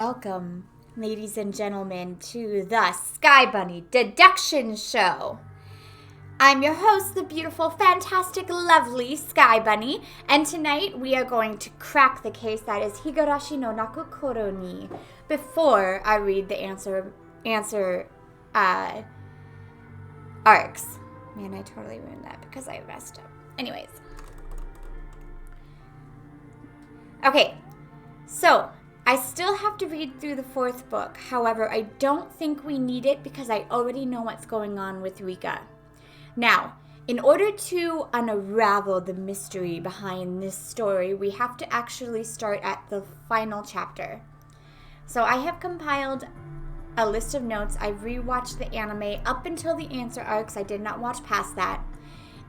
Welcome, ladies and gentlemen, to the Skyybunnie Deduction Show. I'm your host, the beautiful, fantastic, lovely Skyybunnie, and tonight we are going to crack the case that is Higurashi no Nakukoro ni. Before I read the answer arcs. Man, I totally ruined that because I messed up. Anyways. Okay, so I still have to read through the fourth book. However, I don't think we need it because I already know what's going on with Rika. Now, in order to unravel the mystery behind this story, we have to actually start at the final chapter. So I have compiled a list of notes. I rewatched the anime up until the answer arcs. I did not watch past that.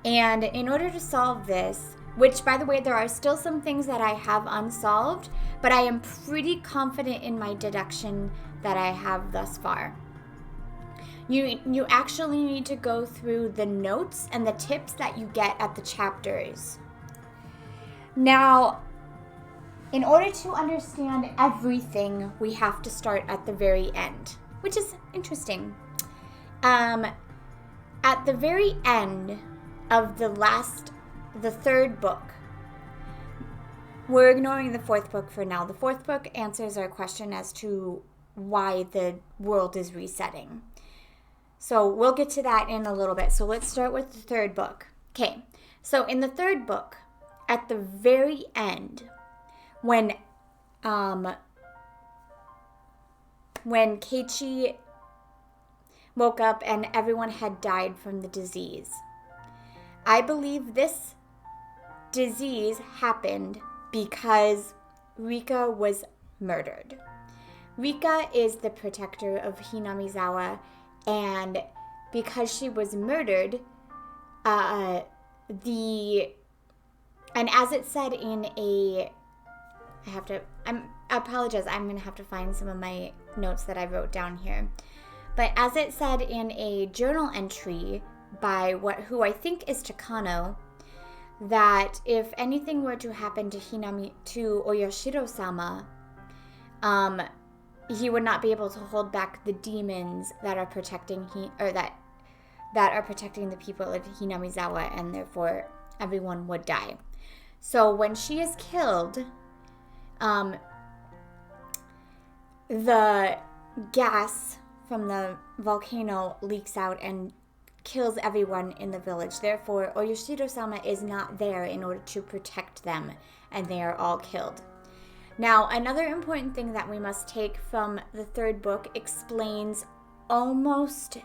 And in order to solve this, which, by the way, there are still some things that I have unsolved, but I am pretty confident in my deduction that I have thus far. You actually need to go through the notes and the tips that you get at the chapters. Now, in order to understand everything, we have to start at the very end, which is interesting. At the very end of the third book. We're ignoring the fourth book for now. The fourth book answers our question as to why the world is resetting. So we'll get to that in a little bit. So let's start with the third book. Okay, so in the third book, at the very end, when Keiichi woke up and everyone had died from the disease, I believe this disease happened because Rika was murdered. Rika is the protector of Hinamizawa, and because she was murdered, and as it said in I apologize, I'm going to have to find some of my notes that I wrote down here. But as it said in a journal entry by who I think is Takano, that if anything were to happen to Oyashiro-sama, he would not be able to hold back the demons that are protecting that are protecting the people of Hinamizawa, and therefore everyone would die. So when she is killed, the gas from the volcano leaks out and kills everyone in the village. Therefore, Oyashiro-sama is not there in order to protect them, and they are all killed. Now, another important thing that we must take from the third book explains almost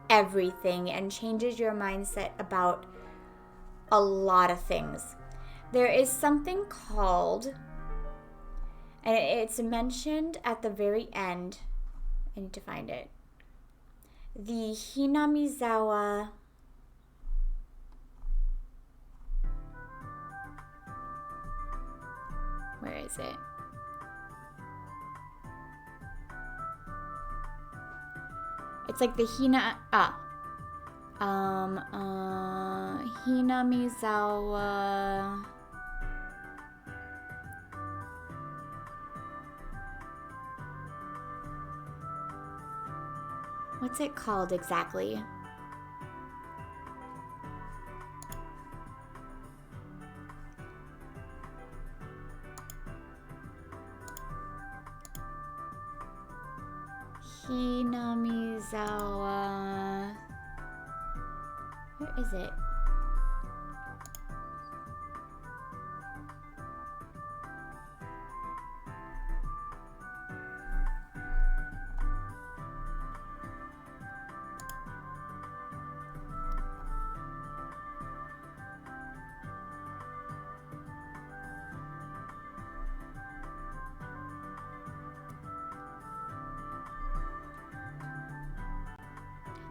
everything and changes your mindset about a lot of things. There is something called, and it's mentioned at the very end, I need to find it, the Hinamizawa where is it? It's like the Hinamizawa. What's it called exactly? Hinamizawa. Where is it?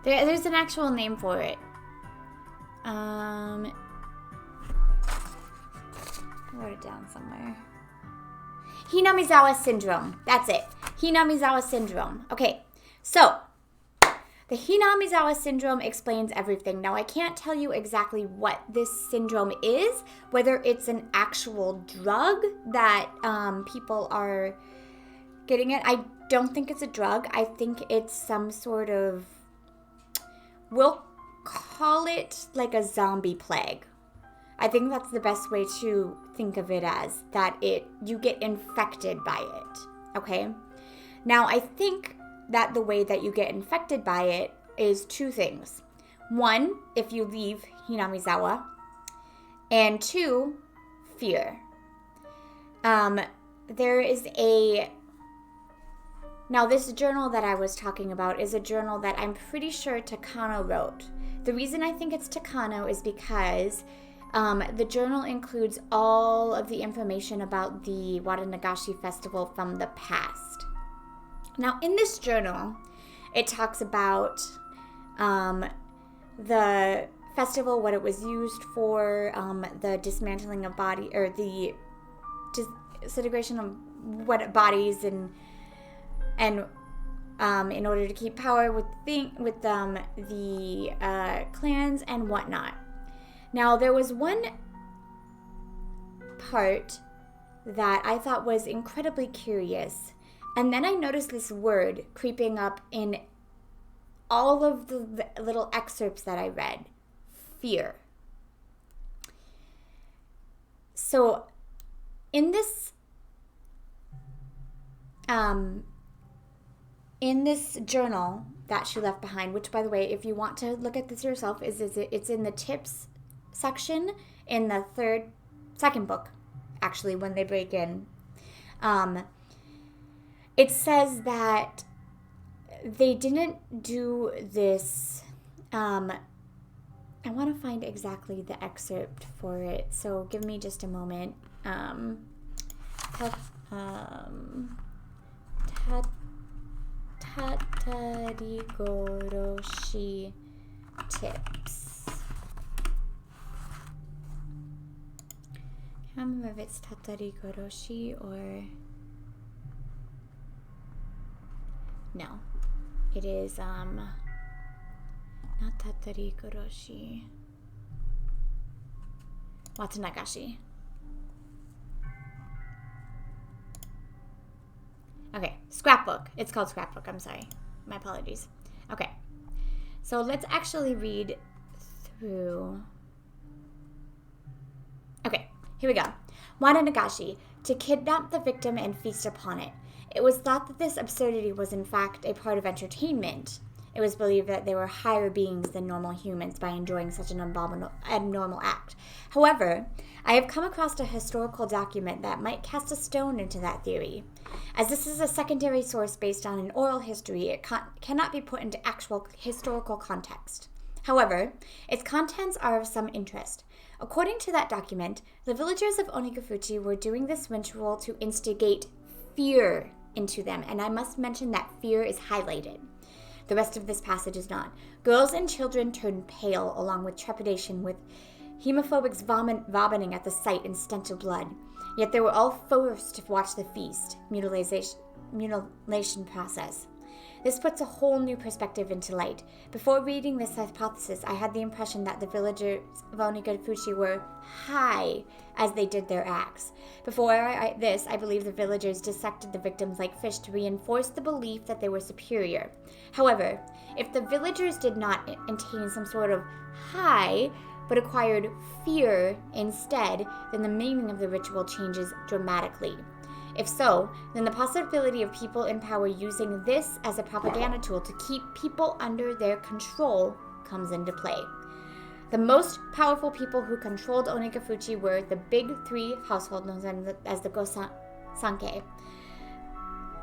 There's an actual name for it. I wrote it down somewhere. Hinamizawa syndrome. That's it. Hinamizawa syndrome. Okay, so the Hinamizawa syndrome explains everything. Now, I can't tell you exactly what this syndrome is, whether it's an actual drug that people are getting it. I don't think it's a drug. I think it's some sort of, we'll call it like a zombie plague. I think that's the best way to think of it as, that you get infected by it, okay? Now, I think that the way that you get infected by it is two things. One, if you leave Hinamizawa, and two, fear. There is now this journal that I was talking about is a journal that I'm pretty sure Takano wrote. The reason I think it's Takano is because the journal includes all of the information about the Watanagashi festival from the past. Now, in this journal, it talks about the festival, what it was used for, the dismantling of body, or the disintegration of what bodies, and in order to keep power with the clans and whatnot. Now, there was one part that I thought was incredibly curious, and then I noticed this word creeping up in all of the little excerpts that I read. Fear. So, in this journal that she left behind, which, by the way, if you want to look at this yourself, it's in the tips section in the second book, actually, when they break in. It says that they didn't do this. I want to find exactly the excerpt for it, so give me just a moment. Tatarigoroshi tips. I don't remember if it's tatarigoroshi or... No. It is, not tatarigoroshi. Watanagashi. Okay, scrapbook. It's called scrapbook. I'm sorry. My apologies. Okay. So let's actually read through. Okay, here we go. Watanagashi, to kidnap the victim and feast upon it. It was thought that this absurdity was in fact a part of entertainment. It was believed that they were higher beings than normal humans by enjoying such an abnormal act. However, I have come across a historical document that might cast a stone into that theory. As this is a secondary source based on an oral history, it cannot be put into actual historical context. However, its contents are of some interest. According to that document, the villagers of Onikakushi were doing this ritual to instigate fear into them, and I must mention that fear is highlighted. The rest of this passage is not. Girls and children turned pale, along with trepidation, with hemophobics vomiting at the sight and stench of blood. Yet they were all forced to watch the feast, mutilation process. This puts a whole new perspective into light. Before reading this hypothesis, I had the impression that the villagers of Onikakushi were high as they did their acts. Before this, I believe the villagers dissected the victims like fish to reinforce the belief that they were superior. However, if the villagers did not attain some sort of high, but acquired fear instead, then the meaning of the ritual changes dramatically. If so, then the possibility of people in power using this as a propaganda tool to keep people under their control comes into play. The most powerful people who controlled Onikakushi were the big three households known as the Gosanke.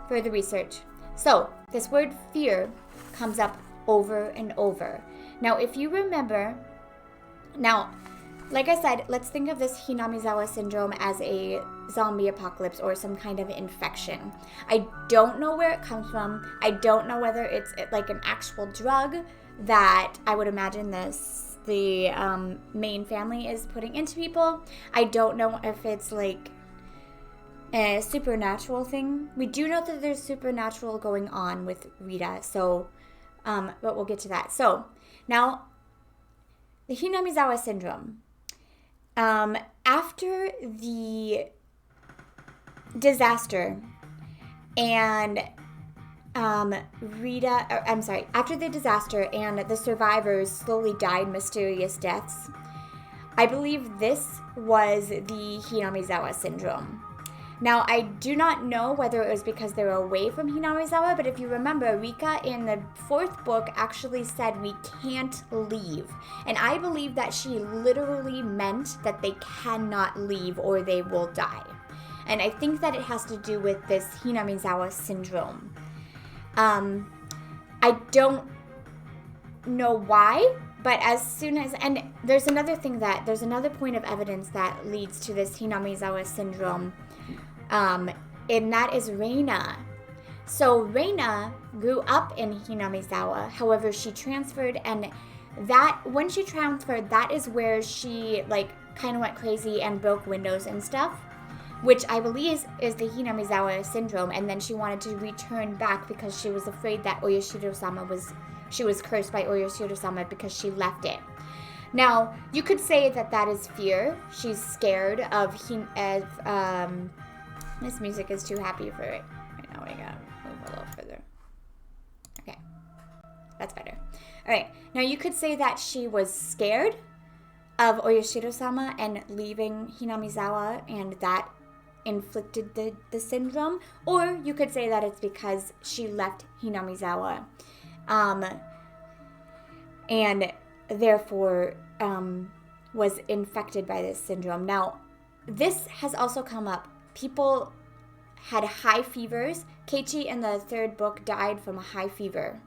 Further research. So, this word fear comes up over and over. Now, if you remember, like I said, let's think of this Hinamizawa syndrome as a zombie apocalypse or some kind of infection. I don't know where it comes from. I don't know whether it's like an actual drug that I would imagine the main family is putting into people. I don't know if it's like a supernatural thing. We do know that there's supernatural going on with Rita, so, but we'll get to that. So, now, the Hinamizawa syndrome. After the disaster and after the disaster and the survivors slowly died mysterious deaths, I believe this was the Hinamizawa syndrome. Now, I do not know whether it was because they were away from Hinamizawa, but if you remember, Rika in the 4th book actually said we can't leave. And I believe that she literally meant that they cannot leave or they will die. And I think that it has to do with this Hinamizawa syndrome. I don't know why, but as soon as, and there's another point of evidence that leads to this Hinamizawa syndrome, and that is Reina. So Reina grew up in Hinamizawa, however, she transferred, and when she transferred, that is where she, kind of went crazy and broke windows and stuff, which I believe is the Hinamizawa syndrome, and then she wanted to return back because she was afraid that Oyashiro-sama she was cursed by Oyashiro-sama because she left it. Now, you could say that is fear. She's scared of this music is too happy for it. Right now, we gotta move a little further. Okay, that's better. All right, now you could say that she was scared of Oyashiro-sama and leaving Hinamizawa, and that inflicted the syndrome, or you could say that it's because she left Hinamizawa, and therefore was infected by this syndrome. Now, this has also come up. People had high fevers. Keiichi in the 3rd book died from a high fever.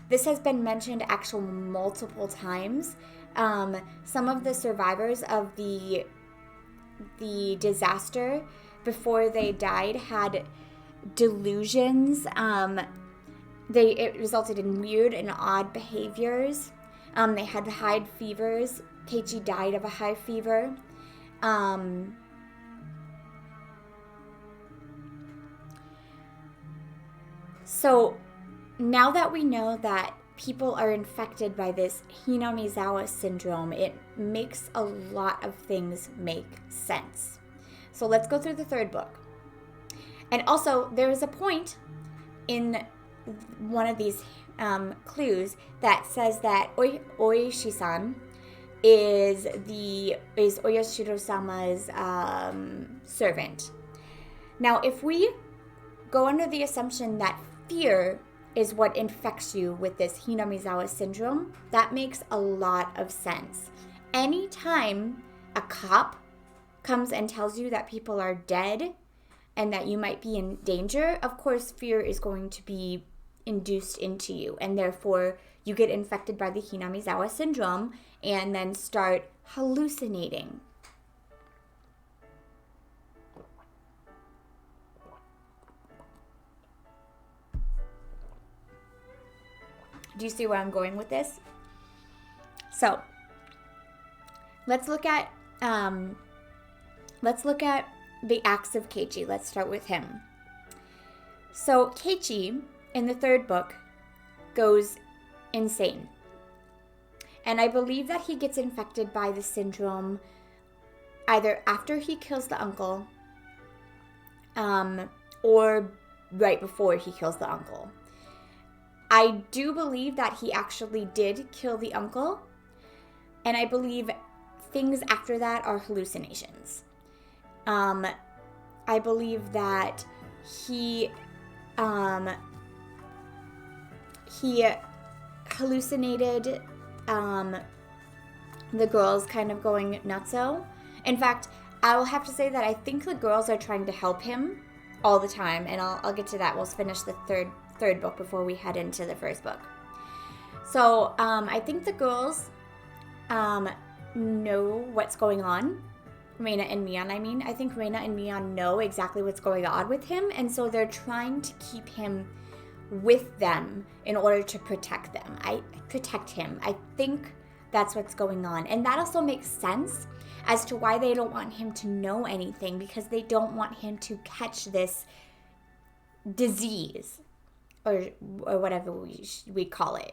This has been mentioned actually multiple times. Some of the survivors of the disaster before they died had delusions. It resulted in weird and odd behaviors. They had high fevers. Keiichi died of a high fever. So now that we know that people are infected by this Hinamizawa syndrome, it makes a lot of things make sense. So let's go through the 3rd book. And also, there is a point in one of these clues that says that Oishi-san is Oyashiro-sama's servant. Now, if we go under the assumption that fear is what infects you with this Hinamizawa syndrome, that makes a lot of sense. Anytime a cop comes and tells you that people are dead and that you might be in danger, of course, fear is going to be induced into you, and therefore you get infected by the Hinamizawa syndrome and then start hallucinating. Do you see where I'm going with this? So, let's look at the acts of Keiichi. Let's start with him. So Keiichi in the 3rd book goes insane. And I believe that he gets infected by the syndrome either after he kills the uncle or right before he kills the uncle. I do believe that he actually did kill the uncle, and I believe things after that are hallucinations. I believe that he hallucinated the girls kind of going nutso. In fact, I will have to say that I think the girls are trying to help him all the time, and I'll get to that. We'll finish the third book before we head into the 1st book. So I think the girls know what's going on. Reina and Mion, I think Reina and Mion know exactly what's going on with him, and so they're trying to keep him with them in order to protect him. I think that's what's going on. And that also makes sense as to why they don't want him to know anything, because they don't want him to catch this disease or whatever we call it.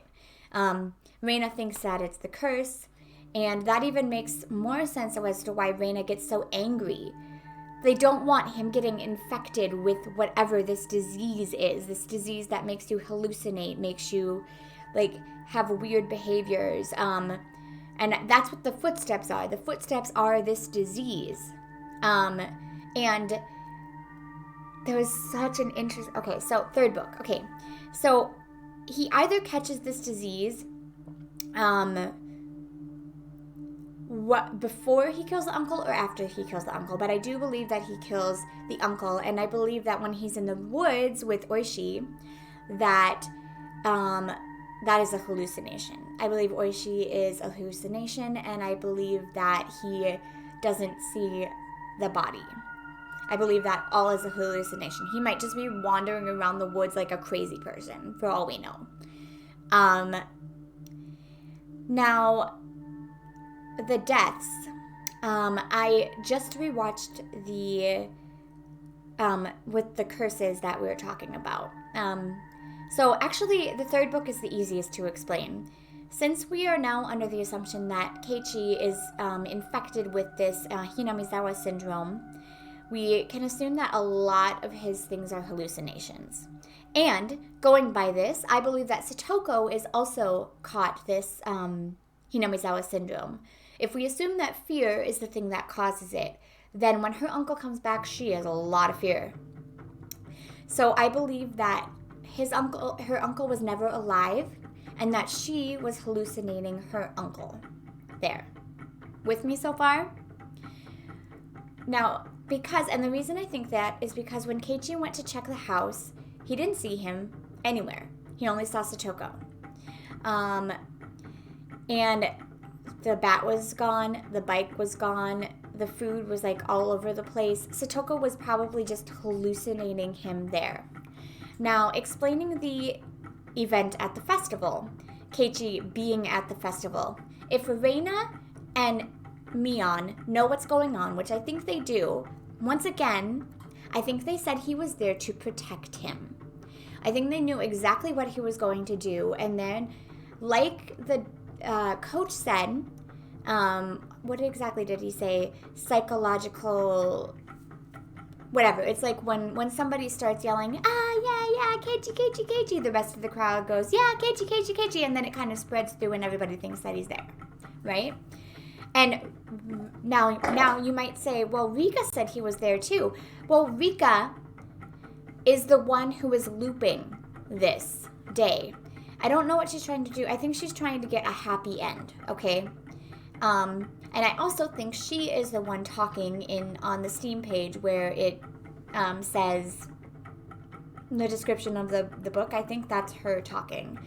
Reina thinks that it's the curse, and that even makes more sense as to why Reina gets so angry they don't want him getting infected with whatever this disease is, this disease that makes you hallucinate, makes you like have weird behaviors. And that's what the footsteps are. The footsteps are this disease. And there was such an interest. Okay, so third book. Okay, so he either catches this disease before he kills the uncle or after he kills the uncle, but I do believe that he kills the uncle, and I believe that when he's in the woods with Oishi, that that is a hallucination. I believe Oishi is a hallucination, and I believe that he doesn't see the body. I believe that all is a hallucination. He might just be wandering around the woods like a crazy person, for all we know. Now, the deaths. I just rewatched the with the curses that we were talking about. So actually, the third book is the easiest to explain. Since we are now under the assumption that Keiichi is infected with this Hinamizawa syndrome, we can assume that a lot of his things are hallucinations. And going by this, I believe that Satoko is also caught this Hinamizawa syndrome. If we assume that fear is the thing that causes it, then when her uncle comes back, she has a lot of fear. So I believe that her uncle was never alive, and that she was hallucinating her uncle. There. With me so far? Now, and the reason I think that is because when Keiichi went to check the house, he didn't see him anywhere. He only saw Satoko. And the bat was gone, the bike was gone, the food was like all over the place. Satoko was probably just hallucinating him there. Now, explaining the event at the festival, Keiichi being at the festival. If Reina and Mion know what's going on, which I think they do, once again, I think they said he was there to protect him. I think they knew exactly what he was going to do, and then, like the coach said, what exactly did he say? Psychological, whatever. It's like when somebody starts yelling, yeah, Keiichi, Keiichi, Keiichi, the rest of the crowd goes, yeah, Keiichi, Keiichi, Keiichi, and then it kind of spreads through and everybody thinks that he's there, right? And now you might say, well, Rika said he was there too. Well, Rika is the one who is looping this day. I don't know what she's trying to do. I think she's trying to get a happy end, okay? And I also think she is the one talking on the Steam page where it says the description of the book. I think that's her talking.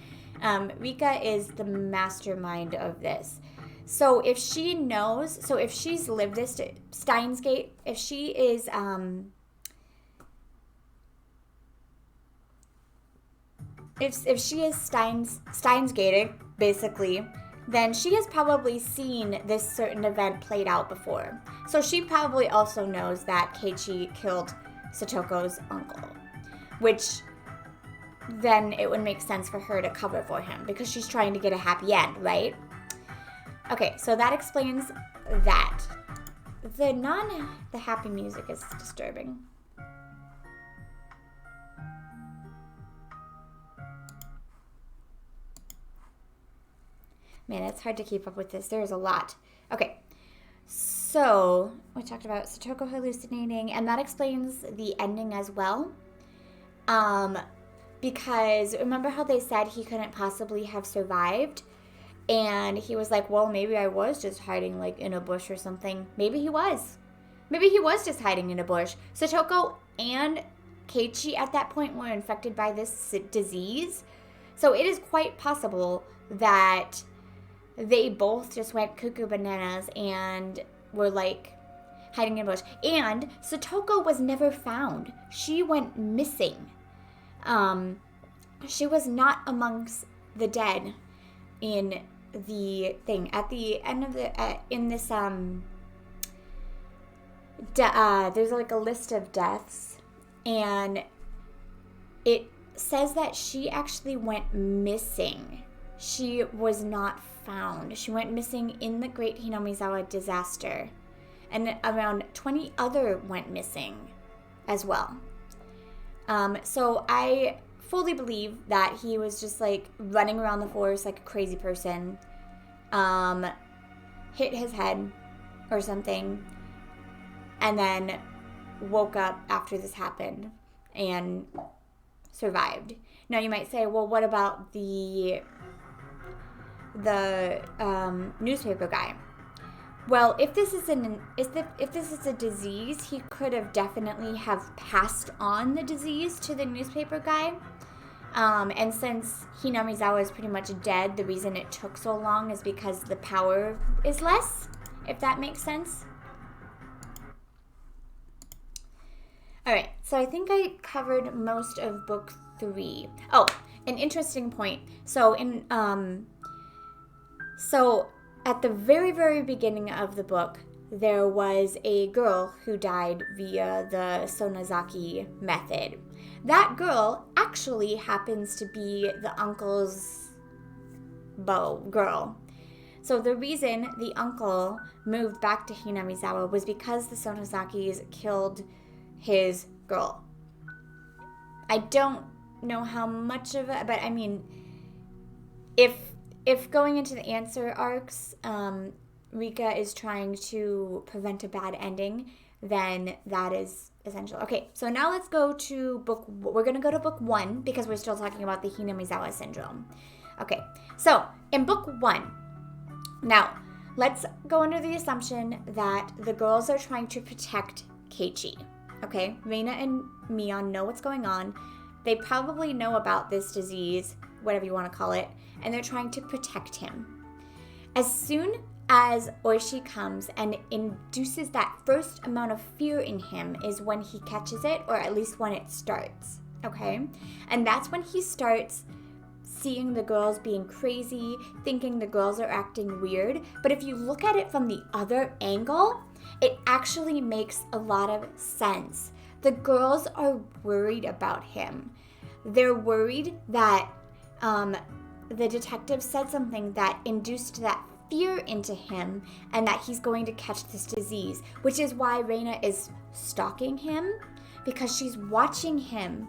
Rika is the mastermind of this. So if she knows, if she's lived this to Steins Gate, if she is if she is Steins Gating, basically, then she has probably seen this certain event played out before. So she probably also knows that Keiichi killed Satoko's uncle, which then it would make sense for her to cover for him because she's trying to get a happy end, right? Okay, so that explains that. The happy music is disturbing. Man, it's hard to keep up with this. There's a lot. Okay, so we talked about Satoko hallucinating, and that explains the ending as well. Because remember how they said he couldn't possibly have survived? And he was like, well, maybe I was just hiding like in a bush or something. Maybe he was. Maybe he was just hiding in a bush. Satoko and Keiichi at that point were infected by this disease. So it is quite possible that they both just went cuckoo bananas and were like hiding in a bush. And Satoko was never found. She went missing. She was not amongst the dead in the thing. At the end of in this, there's like a list of deaths, and it says that she actually went missing. She was not found. She went missing in the Great Hinamizawa disaster. and around 20 other went missing as well. So I fully believe that he was just like running around the forest like a crazy person, hit his head or something, and then woke up after this happened and survived. Now you might say, well, what about the newspaper guy? Well, if this is a disease, he could have definitely have passed on the disease to the newspaper guy. And since Hinamizawa is pretty much dead, the reason it took so long is because the power is less, if that makes sense. All right, so I think I covered most of book 3. Oh, an interesting point. So at the very, very beginning of the book, there was a girl who died via the Sonozaki method. That girl actually happens to be the uncle's beau girl. So the reason the uncle moved back to Hinamizawa was because the Sonozakis killed his girl. I don't know how much of it, but I mean, if going into the answer arcs, Rika is trying to prevent a bad ending, then that is essential. Okay, so now let's go to we're going to go to book 1 because we're still talking about the Hinamizawa syndrome. Okay, so in book 1, now let's go under the assumption that the girls are trying to protect Keiichi. Okay, Reina and Mion know what's going on. They probably know about this disease, whatever you want to call it, and they're trying to protect him. As soon as Oishi comes and induces that first amount of fear in him is when he catches it, or at least when it starts, okay? And that's when he starts seeing the girls being crazy, thinking the girls are acting weird. But if you look at it from the other angle, it actually makes a lot of sense. The girls are worried about him. They're worried that the detective said something that induced that fear into him and that he's going to catch this disease, which is why Reina is stalking him, because she's watching him.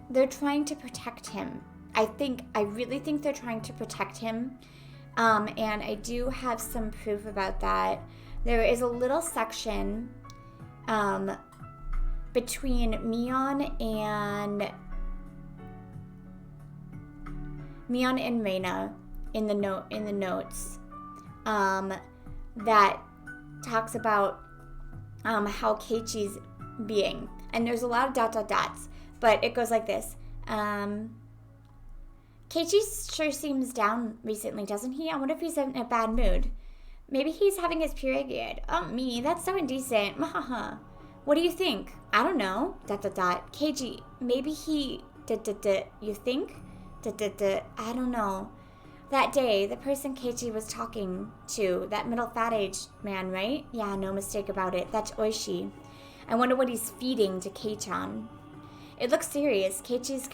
They're trying to protect him. I really think they're trying to protect him. And I do have some proof about that. There is a little section between Mion and Reina in the notes that talks about how Keiichi's being. And there's a lot of dots, but it goes like this. Keiichi sure seems down recently, doesn't he? I wonder if he's in a bad mood. Maybe he's having his period. Oh, me, that's so indecent. What do you think? I don't know. Keiichi, maybe he... You think? I don't know. That day, the person Keiichi was talking to, that middle fat-aged man, right? Yeah, no mistake about it. That's Oishi. I wonder what he's feeding to Kei-chan. It looks serious. Keiichi's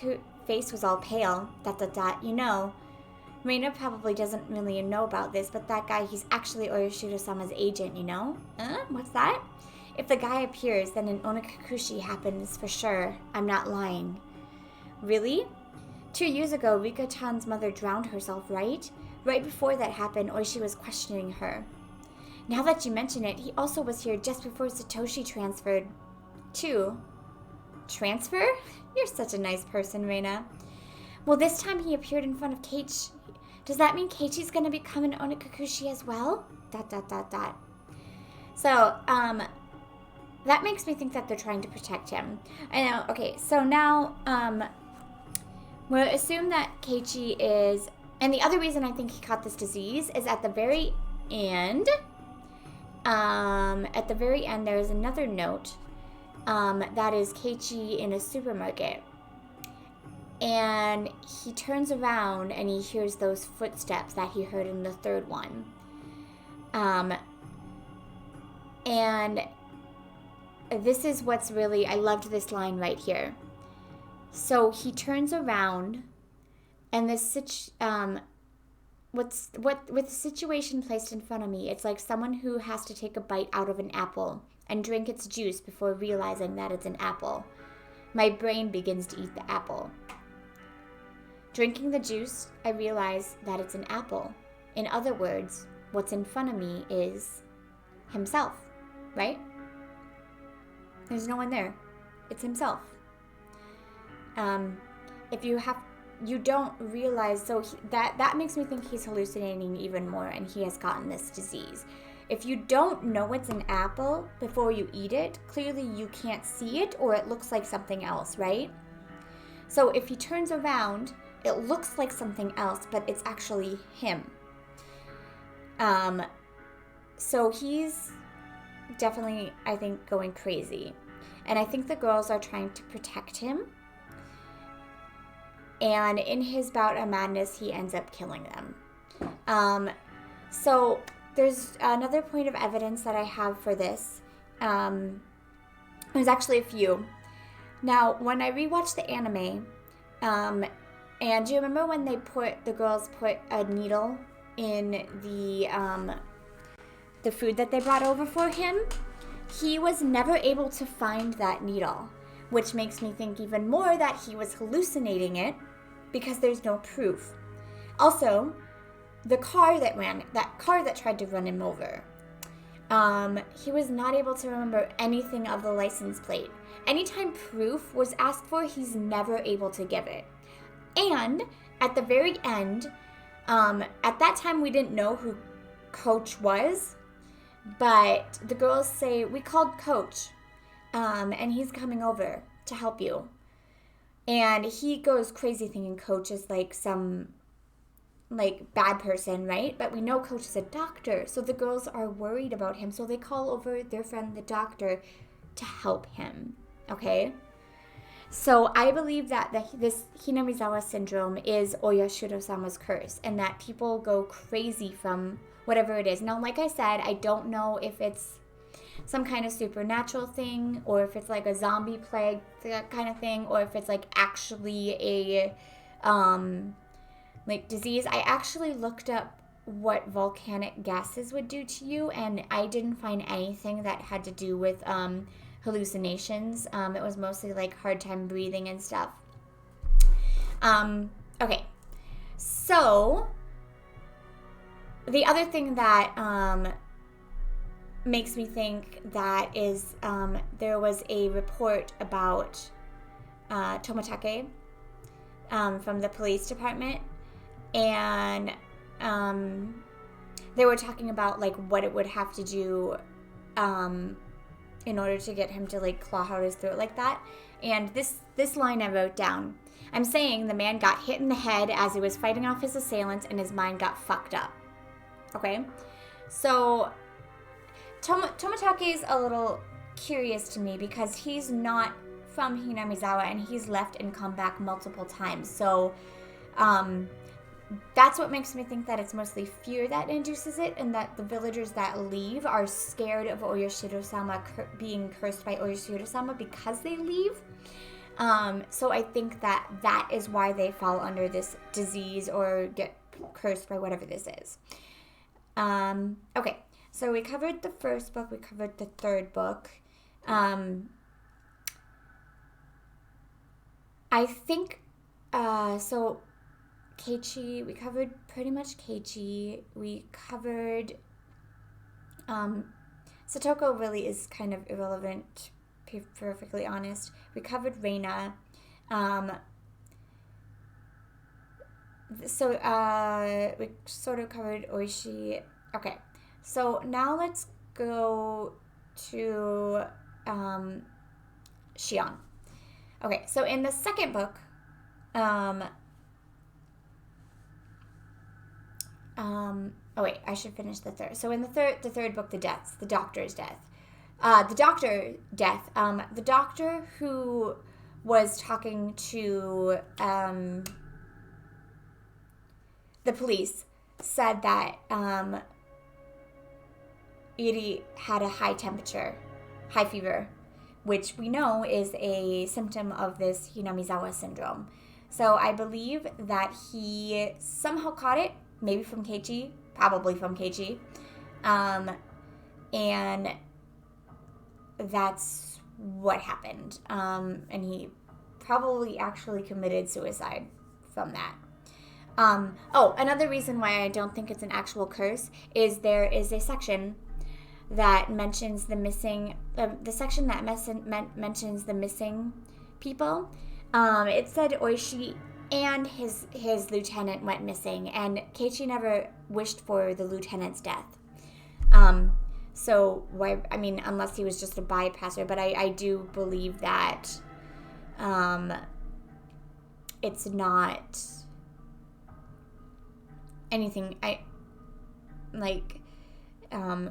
face was all pale. You know. Reina probably doesn't really know about this, but that guy, he's actually Oyashiro-sama's agent, you know? What's that? If the guy appears, then an onikakushi happens for sure. I'm not lying. Really? 2 years ago, Rika-chan's mother drowned herself, right? Right before that happened, Oishi was questioning her. Now that you mention it, he also was here just before Satoshi transferred. Too. Transfer? You're such a nice person, Reina. Well, this time he appeared in front of Keiichi. Does that mean Keiichi's gonna become an onikakushi as well? So, that makes me think that they're trying to protect him. I know. Okay, so now, we'll assume that Keiichi is... And the other reason I think he caught this disease is at the very end. There is another note that is Keiichi in a supermarket. And he turns around and he hears those footsteps that he heard in the third one. And this is what's really... I loved this line right here. So he turns around and with the situation placed in front of me, it's like someone who has to take a bite out of an apple and drink its juice before realizing that it's an apple. My brain begins to eat the apple. Drinking the juice, I realize that it's an apple. In other words, what's in front of me is himself, right? There's no one there. It's himself. If you don't realize, so that makes me think he's hallucinating even more, and he has gotten this disease. If you don't know it's an apple before you eat it, clearly you can't see it, or it looks like something else, right? So if he turns around, it looks like something else, but it's actually him. So he's definitely, I think, going crazy. And I think the girls are trying to protect him. And in his bout of madness, he ends up killing them. So there's another point of evidence that I have for this. There's actually a few. Now, when I rewatched the anime, and do you remember when the girls put a needle in the food that they brought over for him? He was never able to find that needle, which makes me think even more that he was hallucinating it because there's no proof. Also, that car that tried to run him over, he was not able to remember anything of the license plate. Anytime proof was asked for, he's never able to give it. And at the very end, at that time we didn't know who Coach was, but the girls say, we called Coach, and he's coming over to help you. And he goes crazy thinking Coach is like some bad person, right? But we know Coach is a doctor, so the girls are worried about him, so they call over their friend the doctor to help him, okay? So I believe that this Hinamizawa syndrome is Oyashiro-sama's curse, and that people go crazy from whatever it is. Now, like I said, I don't know if it's some kind of supernatural thing, or if it's like a zombie plague kind of thing, or if it's like actually a disease. I actually looked up what volcanic gases would do to you, and I didn't find anything that had to do with hallucinations. It was mostly like hard time breathing and stuff. Okay, so the other thing that makes me think that is there was a report about Tomatake from the police department, and they were talking about like what it would have to do in order to get him to like claw out his throat like that. And this line I wrote down. I'm saying the man got hit in the head as he was fighting off his assailants, and his mind got fucked up. Okay? So Tomatake is a little curious to me because he's not from Hinamizawa, and he's left and come back multiple times. So that's what makes me think that it's mostly fear that induces it, and that the villagers that leave are scared of Oyashiro-sama being cursed by Oyashiro-sama because they leave. So I think that is why they fall under this disease or get cursed by whatever this is. Okay, so we covered the first book, we covered the third book. I think, so Keiichi, we covered pretty much Keiichi. We covered, Satoko really is kind of irrelevant, to be perfectly honest. We covered Reina. So we sort of covered Oishi. Okay, so now let's go to Shion. Okay, so in the second book, oh wait, I should finish the third. So in the third book, the doctor's death. The doctor who was talking to the police said that Iri had a high temperature, high fever, which we know is a symptom of this Hinamizawa syndrome. So I believe that he somehow caught it, maybe from Keiichi, probably from Keiichi. And that's what happened. And he probably actually committed suicide from that. Another reason why I don't think it's an actual curse is there is a section that mentions the missing, mentions the missing people. It said Oishi and his lieutenant went missing, and Keiichi never wished for the lieutenant's death. So why? I mean, unless he was just a bypasser, but I do believe that it's not anything.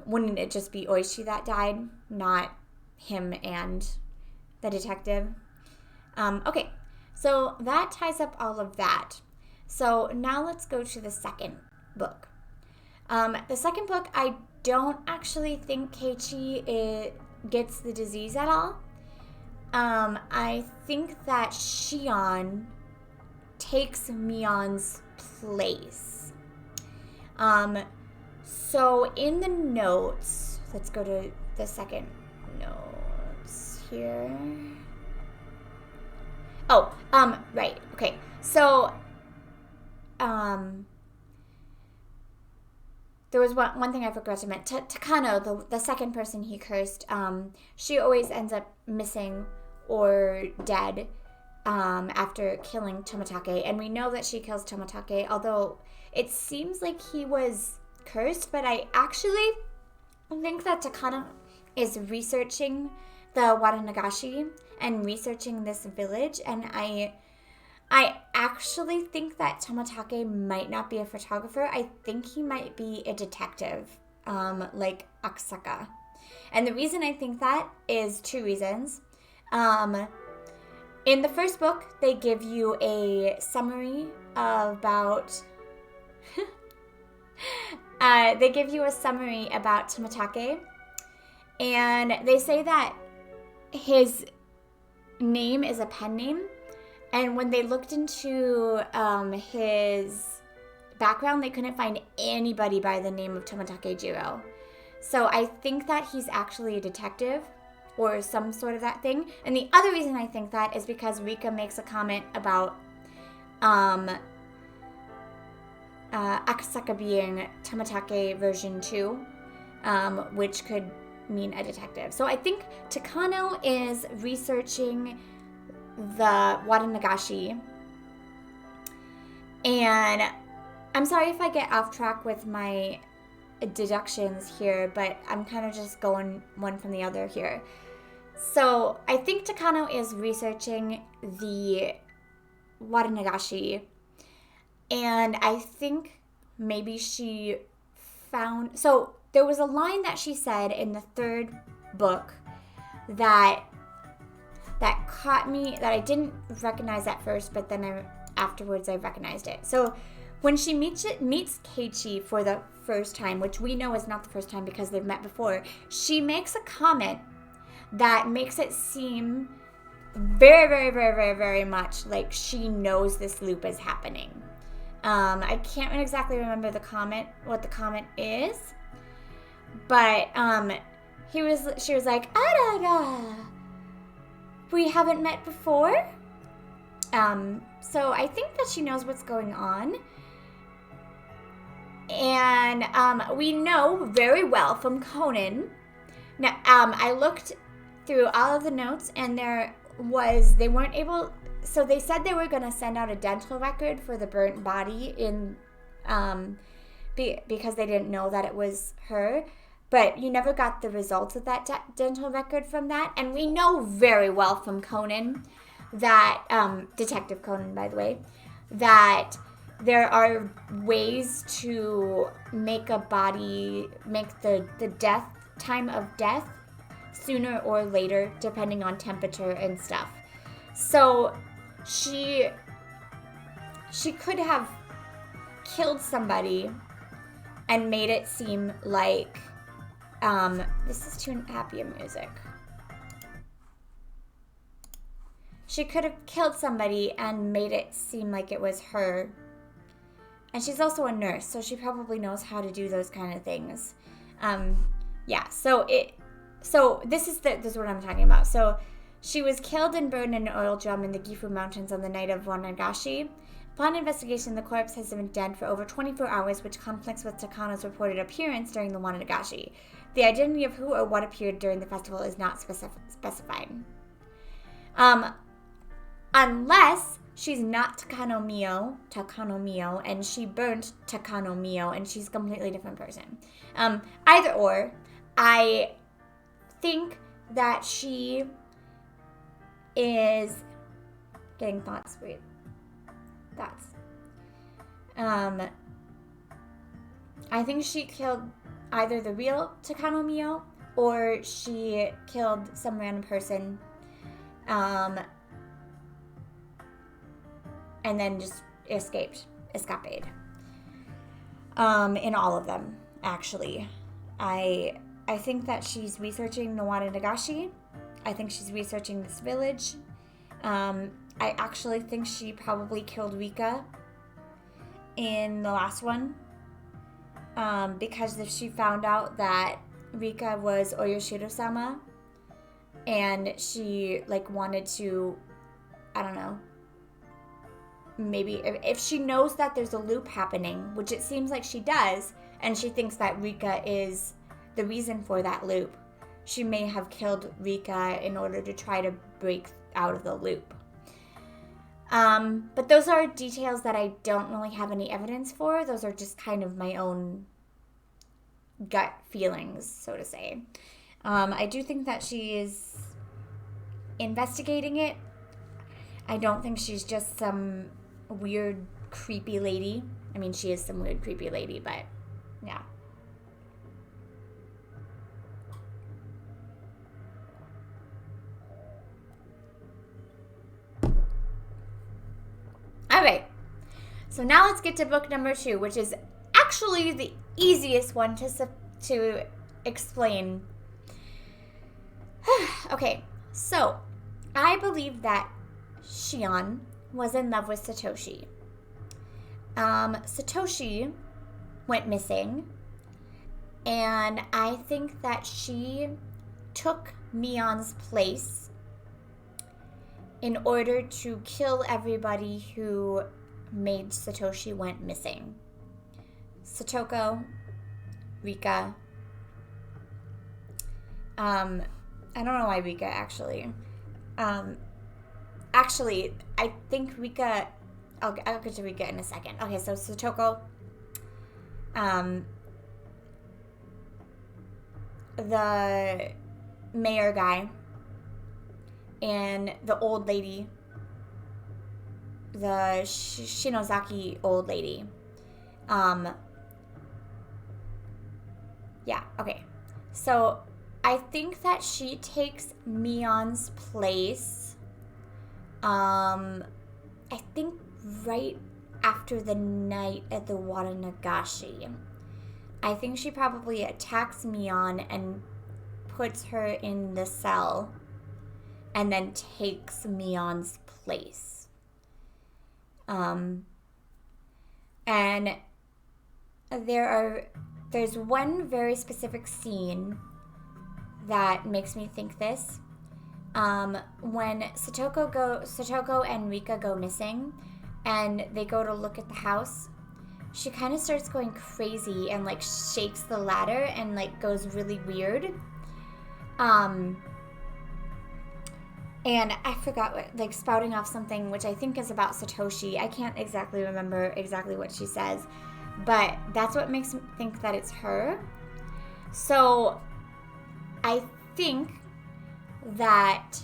Wouldn't it just be Oishi that died, not him and the detective? Okay, so that ties up all of that. So now let's go to the second book. The second book, I don't actually think Keiichi gets the disease at all. I think that Shion takes Mion's place. So in the notes, let's go to the second notes here. Right, okay. So, there was one thing I forgot to mention. Takano, the second person he cursed, she always ends up missing or dead after killing Tomatake. And we know that she kills Tomatake, although it seems like he was cursed. But I actually think that Takano is researching the Waranagashi and researching this village. And I actually think that Tomatake might not be a photographer. I think he might be a detective, like Akasaka. And the reason I think that is two reasons. In the first book, they give you a summary about... they give you a summary about Tomatake. And they say that his name is a pen name. And when they looked into his background, they couldn't find anybody by the name of Tomatake Jiro. So I think that he's actually a detective or some sort of that thing. And the other reason I think that is because Rika makes a comment about Akasaka being Tomatake version 2, which could mean a detective. So I think Takano is researching the Waranagashi. And I'm sorry if I get off track with my deductions here, but I'm kind of just going one from the other here. So I think Takano is researching the Waranagashi, and I think maybe she found... So there was a line that she said in the third book that caught me, that I didn't recognize at first, but then afterwards I recognized it. So when she meets Keiichi for the first time, which we know is not the first time because they've met before, she makes a comment that makes it seem very, very, very, very, very much like she knows this loop is happening. I can't exactly remember what the comment is, but she was like, "Arara, we haven't met before." So I think that she knows what's going on. And we know very well from Conan. Now, I looked through all of the notes, and they weren't able... So they said they were going to send out a dental record for the burnt body because they didn't know that it was her. But you never got the results of that dental record from that. And we know very well from Conan that, Detective Conan, by the way, that there are ways to make a body, make the time of death sooner or later, depending on temperature and stuff. So she could have killed somebody and made it seem like, this is too happy music. She could have killed somebody and made it seem like it was her. And she's also a nurse, so she probably knows how to do those kind of things. Yeah, so this is what I'm talking about. So she was killed and burned in an oil drum in the Gifu Mountains on the night of Wanagashi. Upon investigation, the corpse has been dead for over 24 hours, which conflicts with Takano's reported appearance during the Wanagashi. The identity of who or what appeared during the festival is not specified. Unless she's not Takano Mio, and she burnt Takano Mio, and she's a completely different person. Either or, I think that she is getting thoughts. Wait. Thoughts. I think she killed either the real Takano Mio or she killed some random person. And then just escaped. In all of them, actually. I think that she's researching the Wanagashi. I think she's researching this village. I actually think she probably killed Rika in the last one. Because if she found out that Rika was Oyashiro-sama and she wanted to, I don't know, maybe if she knows that there's a loop happening, which it seems like she does, and she thinks that Rika is the reason for that loop, she may have killed Rika in order to try to break out of the loop. But those are details that I don't really have any evidence for. Those are just kind of my own gut feelings, so to say. I do think that she is investigating it. I don't think she's just some weird, creepy lady. I mean, she is some weird, creepy lady, but yeah. All right. So now let's get to book number 2, which is actually the easiest one to explain. Okay, so I believe that Shion was in love with Satoshi. Satoshi went missing, and I think that she took Mion's place in order to kill everybody who made Satoshi went missing. Satoko, Rika. I don't know why Rika, actually. Actually, I think Rika... I'll get to Rika in a second. Okay, so Satoko. The mayor guy. And the old lady. The Shinozaki old lady. Yeah, okay. So, I think that she takes Mion's place, I think right after the night at the Wanagashi. I think she probably attacks Mion and puts her in the cell and then takes Mion's place. And there's one very specific scene that makes me think this. When Satoko and Rika go missing and they go to look at the house, she kind of starts going crazy and shakes the ladder and goes really weird. And I forgot what, spouting off something which I think is about Satoshi. I can't exactly remember exactly what she says, but that's what makes me think that it's her. So I think that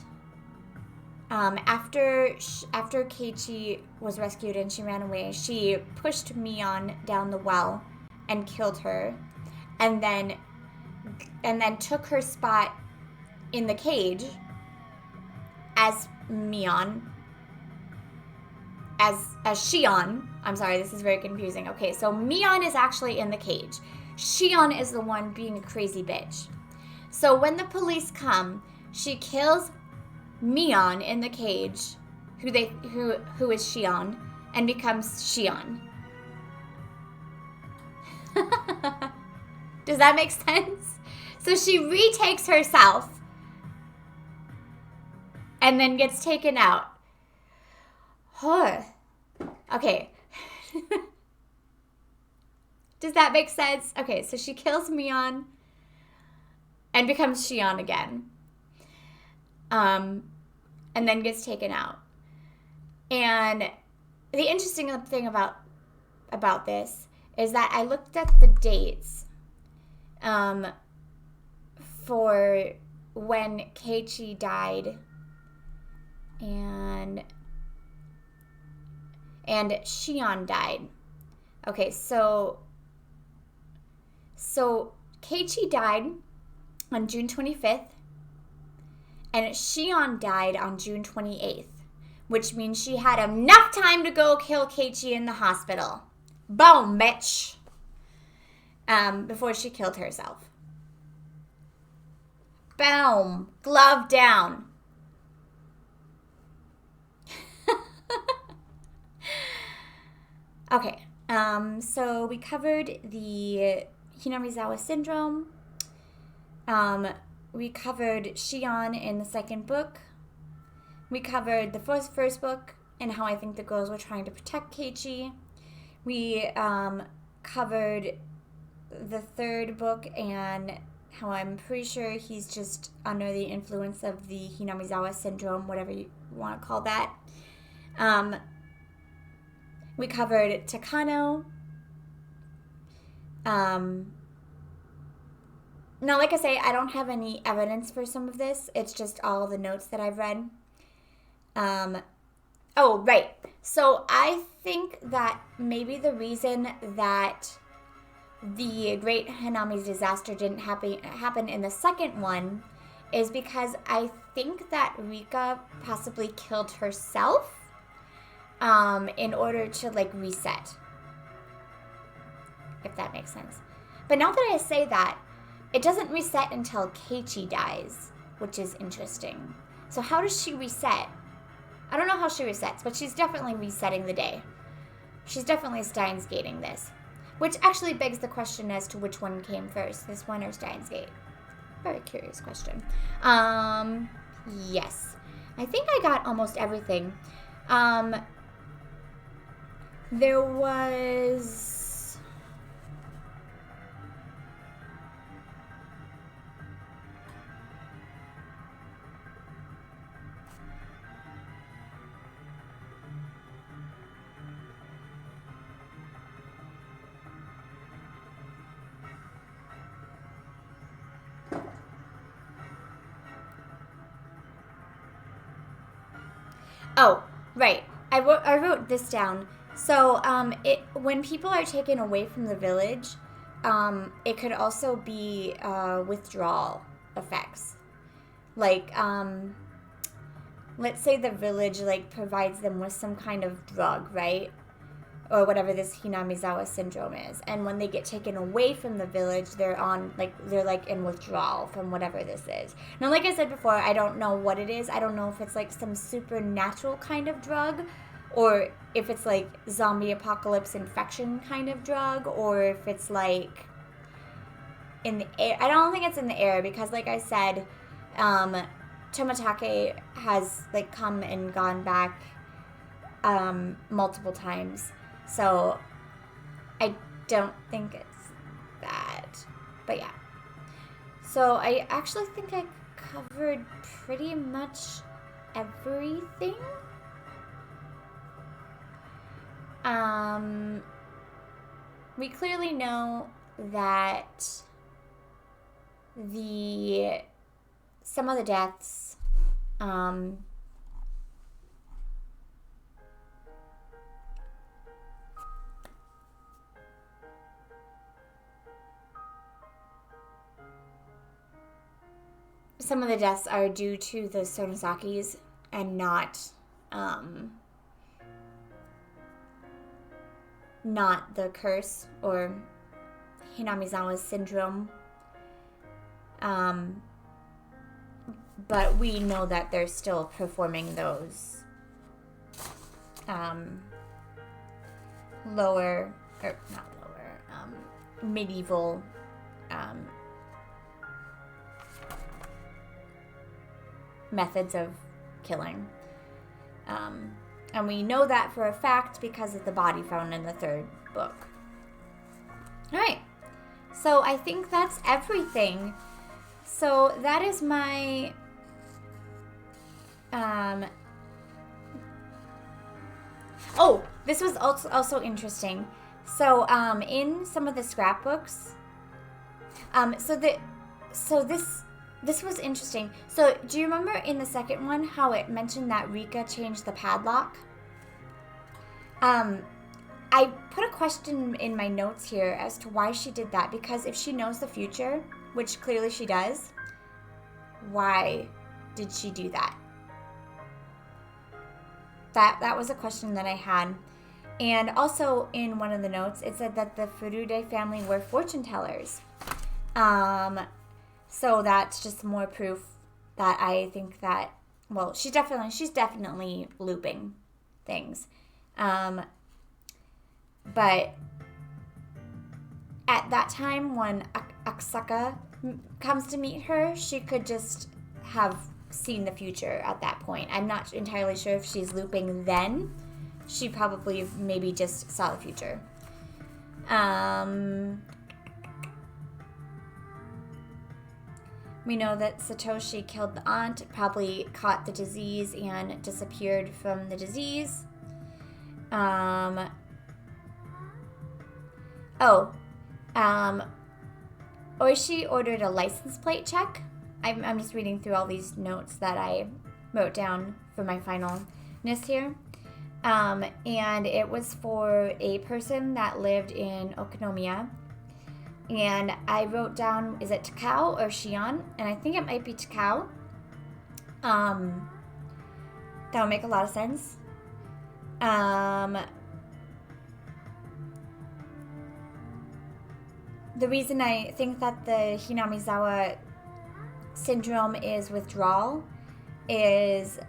after Keiichi was rescued and she ran away, she pushed Mion down the well and killed her, and then took her spot in the cage as Mion, as Shion. I'm sorry, this is very confusing. Okay, so Mion is actually in the cage. Shion is the one being a crazy bitch. So when the police come, she kills Mion in the cage, who is Shion, and becomes Shion. Does that make sense? So she retakes herself and then gets taken out. Huh. Okay. Does that make sense? Okay, so she kills Mion and becomes Shion again. And then gets taken out. And the interesting thing about this is that I looked at the dates for when Keiichi died and Shion died. Okay, so Keiichi died on June 25th, and Shion died on June 28th, which means she had enough time to go kill Keiichi in the hospital. Boom, bitch. Before she killed herself. Boom. Glove down. Okay. So we covered the Hinamizawa syndrome. We covered Shion in the second book. We covered the first book and how I think the girls were trying to protect Keiichi. We covered the third book and how I'm pretty sure he's just under the influence of the Hinamizawa syndrome, whatever you want to call that. We covered Takano. Now, like I say, I don't have any evidence for some of this. It's just all the notes that I've read. Oh, right. So I think that maybe the reason that the Great Hanami's disaster didn't happen in the second one is because I think that Rika possibly killed herself in order to, like, reset. If that makes sense. But now that I say that, it doesn't reset until Keiichi dies, which is interesting. So how does she reset? I don't know how she resets, but she's definitely resetting the day. She's definitely Steins Gating this. Which actually begs the question as to which one came first, this one or Steins Gate. Very curious question. Yes. I think I got almost everything. There was... Oh, right. I wrote this down. So, when people are taken away from the village, it could also be withdrawal effects. Like, let's say the village provides them with some kind of drug, right? Or whatever this Hinamizawa syndrome is. And when they get taken away from the village, they're in withdrawal from whatever this is. Now, like I said before, I don't know what it is. I don't know if it's like some supernatural kind of drug, or if it's like zombie apocalypse infection kind of drug, or if it's like in the air. I don't think it's in the air because, like I said, Tomatake has come and gone back multiple times. So, I don't think it's that. But yeah. So, I actually think I covered pretty much everything. We clearly know that some of the deaths, are due to the Sonozakis and not the curse or Hinamizawa's syndrome. But we know that they're still performing those medieval methods of killing. And we know that for a fact because of the body found in the 3rd book. All right. So I think that's everything. So that is my oh, this was also interesting. So in some of the scrapbooks, this was interesting. So do you remember in the 2nd one how it mentioned that Rika changed the padlock? I put a question in my notes here as to why she did that, because if she knows the future, which clearly she does, why did she do that? That was a question that I had. And also in one of the notes, it said that the Furude family were fortune tellers. So that's just more proof that I think that, well, she's definitely looping things. But at that time when Aksaka comes to meet her, she could just have seen the future at that point. I'm not entirely sure if she's looping then. She probably maybe just saw the future. We know that Satoshi killed the aunt, probably caught the disease and disappeared from the disease. Oishi ordered a license plate check. I'm just reading through all these notes that I wrote down for my finalness here. And it was for a person that lived in Okonomiya. And I wrote down, is it Takao or Shion? And I think it might be Takao. That would make a lot of sense. The reason I think that the Hinamizawa syndrome is withdrawal is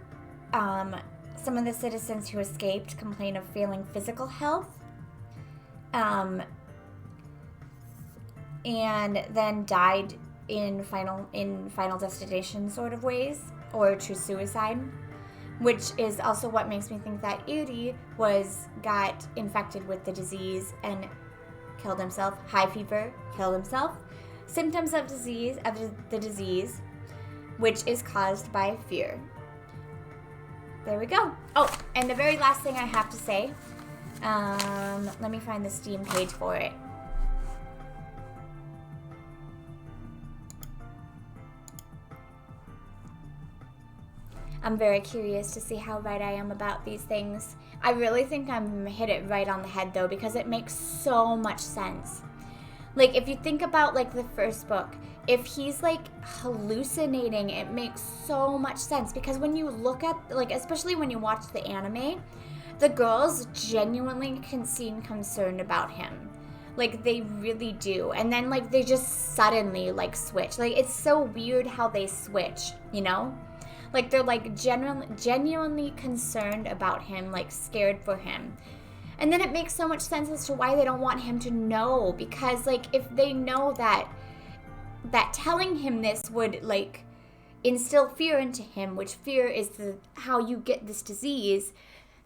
some of the citizens who escaped complain of failing physical health, and then died in final destination sort of ways, or true suicide, which is also what makes me think that Iri got infected with the disease and killed himself. High fever, killed himself. Symptoms of the disease, which is caused by fear. There we go. Oh, and the very last thing I have to say, let me find the Steam page for it. I'm very curious to see how right I am about these things. I really think I'm hit it right on the head though, because it makes so much sense. Like if you think about like the first book, if he's like hallucinating, it makes so much sense, because when you look at, like, especially when you watch the anime, the girls genuinely can seem concerned about him. Like they really do. And then like they just suddenly like switch. Like it's so weird how they switch, you know? Like they're like genuinely concerned about him, like scared for him. And then it makes so much sense as to why they don't want him to know, because like if they know that telling him this would like instill fear into him, which fear is how you get this disease,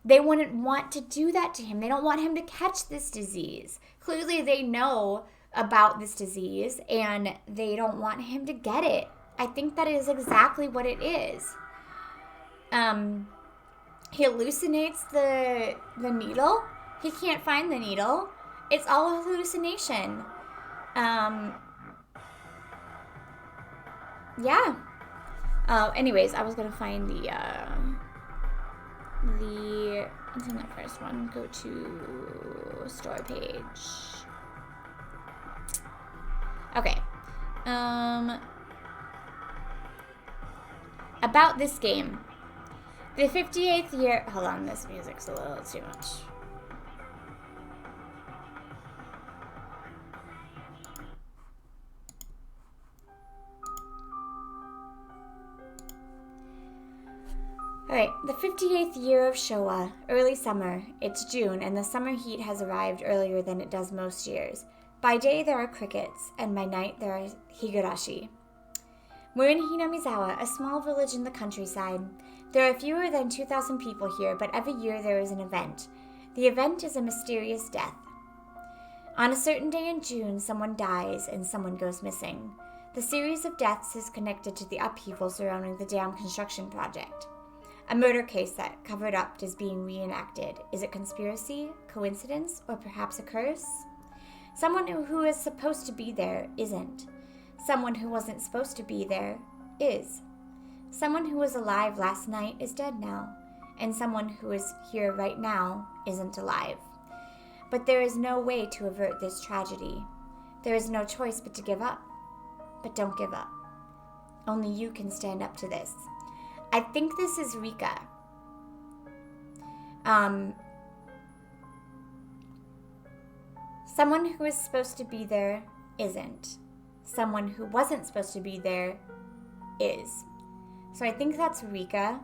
they wouldn't want to do that to him. They don't want him to catch this disease. Clearly they know about this disease and they don't want him to get it. I think that is exactly what it is. He hallucinates the needle. He can't find the needle. It's all a hallucination. Yeah. Anyways, I was gonna find it's in the first one. Go to store page. Okay. About this game. The 58th year... Hold on, this music's a little too much. Alright, the 58th year of Showa, early summer. It's June, and the summer heat has arrived earlier than it does most years. By day there are crickets, and by night there are Higurashi. We're in Hinamizawa, a small village in the countryside. There are fewer than 2,000 people here, but every year there is an event. The event is a mysterious death. On a certain day in June, someone dies and someone goes missing. The series of deaths is connected to the upheaval surrounding the dam construction project. A murder case that, covered up, is being reenacted. Is it conspiracy, coincidence, or perhaps a curse? Someone who is supposed to be there isn't. Someone who wasn't supposed to be there is. Someone who was alive last night is dead now, and someone who is here right now isn't alive. But there is no way to avert this tragedy. There is no choice but to give up. But don't give up. Only you can stand up to this. I think this is Rika. Someone who is supposed to be there isn't. Someone who wasn't supposed to be there is. So I think that's Rika.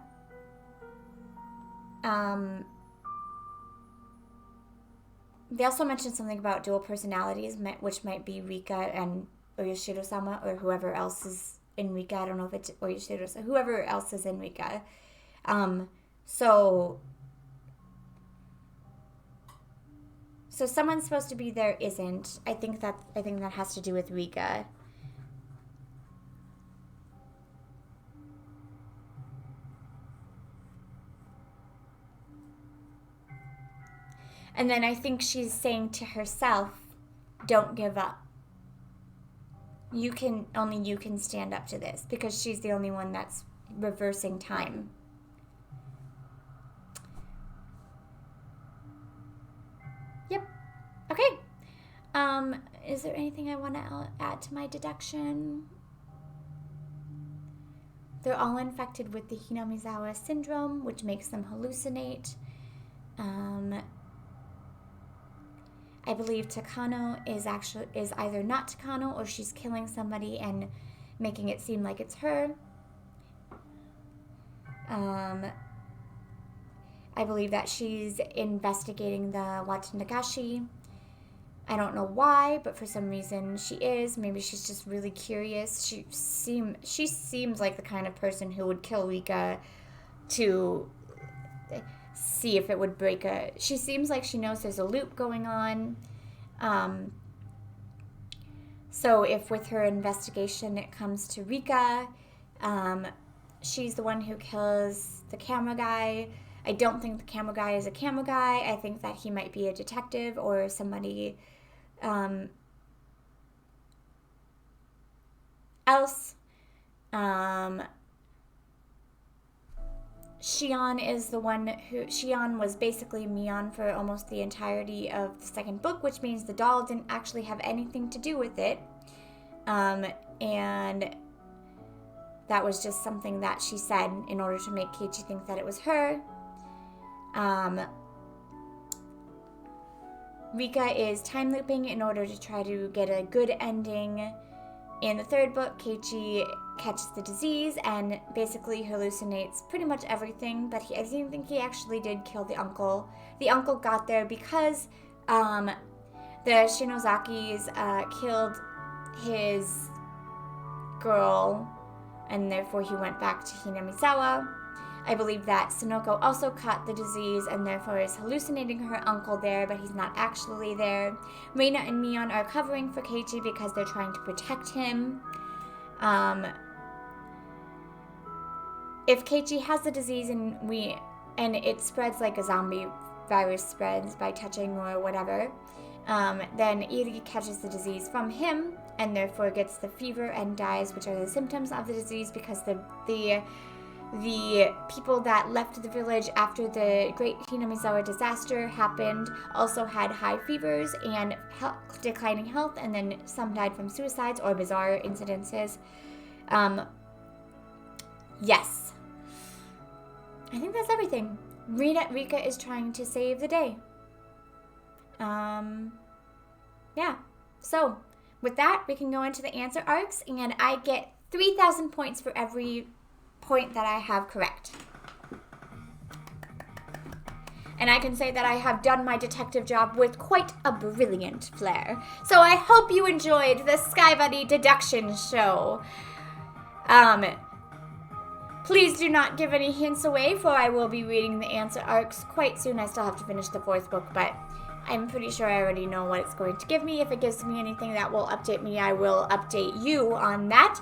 They also mentioned something about dual personalities, which might be Rika and Oyashiro-sama, or whoever else is in Rika. I don't know if it's Oyashiro-sama. Whoever else is in Rika. So someone's supposed to be there isn't. I think that has to do with Rika. And then I think she's saying to herself, don't give up. Only you can stand up to this, because she's the only one that's reversing time. Yep. Okay. Is there anything I want to add to my deduction? They're all infected with the Hinamizawa syndrome, which makes them hallucinate. I believe Takano is either not Takano, or she's killing somebody and making it seem like it's her. I believe that she's investigating the Watanagashi. I don't know why, but for some reason she is. Maybe she's just really curious. She seems like the kind of person who would kill Rika to see if it would break a... She seems like she knows there's a loop going on. So if with her investigation it comes to Rika, she's the one who kills the camera guy. I don't think the camera guy is a camera guy. I think that he might be a detective or somebody else. Shion is the one who... Shion was basically Mion for almost the entirety of the second book, which means the doll didn't actually have anything to do with it. And that was just something that she said in order to make Keiichi think that it was her. Rika is time looping in order to try to get a good ending. In the third book, Keiichi catches the disease and basically hallucinates pretty much everything, but I don't think he actually did kill the uncle. The uncle got there because the Shinozakis killed his girl, and therefore he went back to Hinamizawa. I believe that Sonoko also caught the disease and therefore is hallucinating her uncle there, but he's not actually there. Reina and Mion are covering for Keiichi because they're trying to protect him. If Keiichi has the disease and it spreads like a zombie virus spreads by touching or whatever, then Iri catches the disease from him and therefore gets the fever and dies, which are the symptoms of the disease, because the people that left the village after the Great Hinamizawa disaster happened also had high fevers and declining health, and then some died from suicides or bizarre incidences. Yes. I think that's everything. Rika is trying to save the day. Yeah. So, with that, we can go into the answer arcs, and I get 3,000 points for every point that I have correct. and I can say that I have done my detective job with quite a brilliant flair. So I hope you enjoyed the Skyybunnie Deduction show. Please do not give any hints away, for I will be reading the answer arcs quite soon. I still have to finish the 4th book, but I'm pretty sure I already know what it's going to give me. If it gives me anything that will update me, I will update you on that.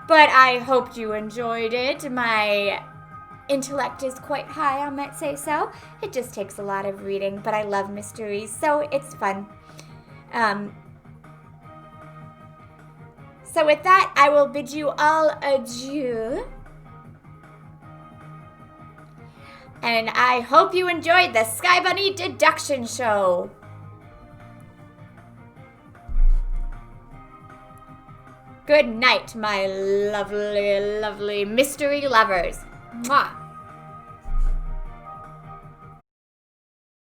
But I hope you enjoyed it. My intellect is quite high, I might say so. It just takes a lot of reading, but I love mysteries, so it's fun. So with that, I will bid you all adieu. And I hope you enjoyed the Skyybunnie Deduction show. Good night, my lovely, lovely mystery lovers. Mwah.